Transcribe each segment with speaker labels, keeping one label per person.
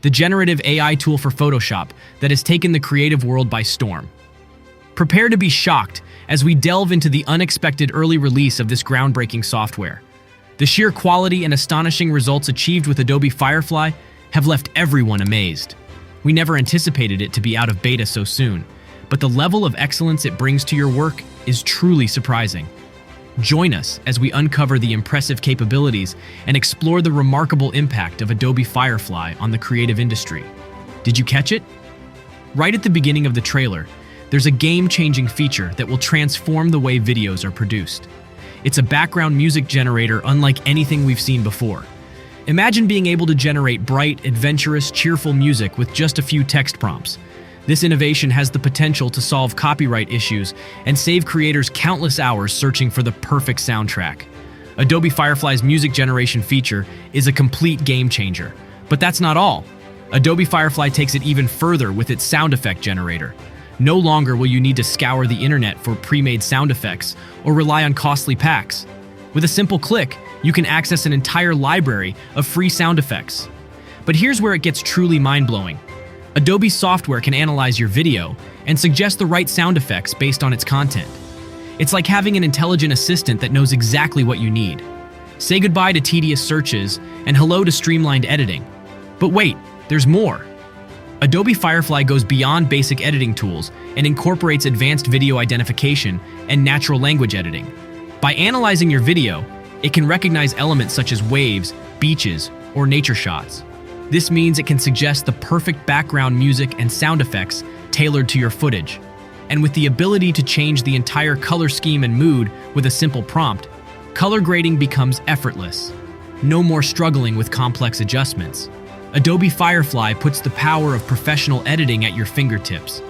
Speaker 1: the generative AI tool for Photoshop that has taken the creative world by storm. Prepare to be shocked as we delve into the unexpected early release of this groundbreaking software. The sheer quality and astonishing results achieved with Adobe Firefly have left everyone amazed. We never anticipated it to be out of beta so soon, but the level of excellence it brings to your work is truly surprising. Join us as we uncover the impressive capabilities and explore the remarkable impact of Adobe Firefly on the creative industry. Did you catch it? Right at the beginning of the trailer, there's a game-changing feature that will transform the way videos are produced. It's a background music generator unlike anything we've seen before. Imagine being able to generate bright, adventurous, cheerful music with just a few text prompts. This innovation has the potential to solve copyright issues and save creators countless hours searching for the perfect soundtrack. Adobe Firefly's music generation feature is a complete game changer. But that's not all. Adobe Firefly takes it even further with its sound effect generator. No longer will you need to scour the internet for pre-made sound effects or rely on costly packs. With a simple click, you can access an entire library of free sound effects. But here's where it gets truly mind-blowing. Adobe software can analyze your video and suggest the right sound effects based on its content. It's like having an intelligent assistant that knows exactly what you need. Say goodbye to tedious searches and hello to streamlined editing. But wait, there's more. Adobe Firefly goes beyond basic editing tools and incorporates advanced video identification and natural language editing. By analyzing your video, it can recognize elements such as waves, beaches, or nature shots. This means it can suggest the perfect background music and sound effects tailored to your footage. And with the ability to change the entire color scheme and mood with a simple prompt, color grading becomes effortless. No more struggling with complex adjustments. Adobe Firefly puts the power of professional editing at your fingertips.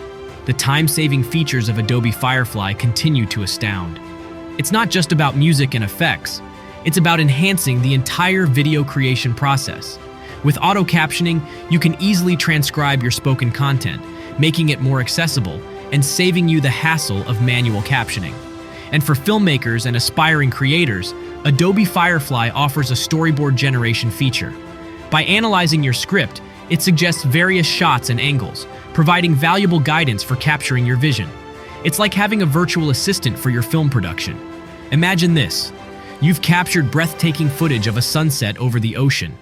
Speaker 1: The time-saving features of Adobe Firefly continue to astound. It's not just about music and effects. It's about enhancing the entire video creation process. With auto-captioning, you can easily transcribe your spoken content, making it more accessible and saving you the hassle of manual captioning. And for filmmakers and aspiring creators, Adobe Firefly offers a storyboard generation feature. By analyzing your script, it suggests various shots and angles, providing valuable guidance for capturing your vision. It's like having a virtual assistant for your film production. Imagine this. You've captured breathtaking footage of a sunset over the ocean.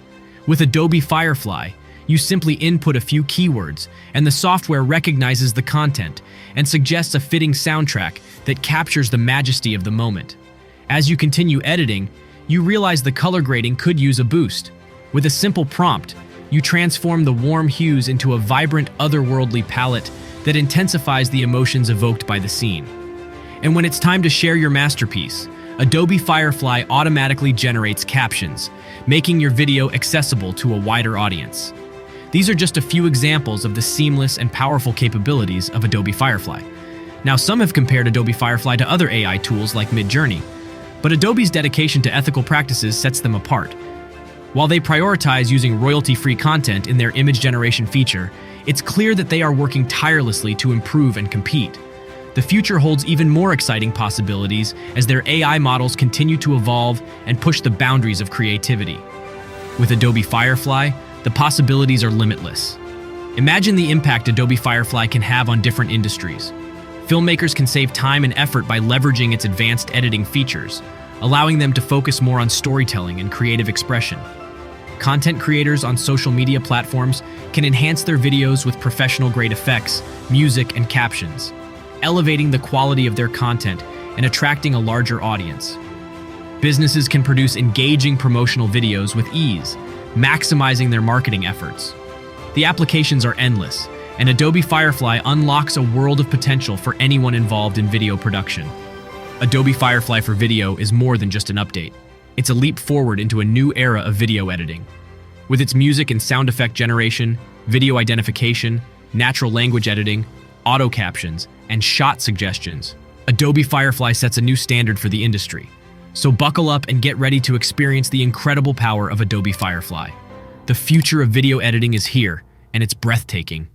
Speaker 1: With Adobe Firefly, you simply input a few keywords, and the software recognizes the content and suggests a fitting soundtrack that captures the majesty of the moment. As you continue editing, you realize the color grading could use a boost. With a simple prompt, you transform the warm hues into a vibrant, otherworldly palette that intensifies the emotions evoked by the scene. And when it's time to share your masterpiece, Adobe Firefly automatically generates captions, making your video accessible to a wider audience. These are just a few examples of the seamless and powerful capabilities of Adobe Firefly. Now, some have compared Adobe Firefly to other AI tools like Midjourney, but Adobe's dedication to ethical practices sets them apart. While they prioritize using royalty-free content in their image generation feature, it's clear that they are working tirelessly to improve and compete. The future holds even more exciting possibilities as their AI models continue to evolve and push the boundaries of creativity. With Adobe Firefly, the possibilities are limitless. Imagine the impact Adobe Firefly can have on different industries. Filmmakers can save time and effort by leveraging its advanced editing features, allowing them to focus more on storytelling and creative expression. Content creators on social media platforms can enhance their videos with professional-grade effects, music, and captions, elevating the quality of their content and attracting a larger audience. Businesses can produce engaging promotional videos with ease, maximizing their marketing efforts. The applications are endless, and Adobe Firefly unlocks a world of potential for anyone involved in video production. Adobe Firefly for Video is more than just an update. It's a leap forward into a new era of video editing. With its music and sound effect generation, video identification, natural language editing, auto captions, and shot suggestions, Adobe Firefly sets a new standard for the industry. So buckle up and get ready to experience the incredible power of Adobe Firefly. The future of video editing is here, and it's breathtaking.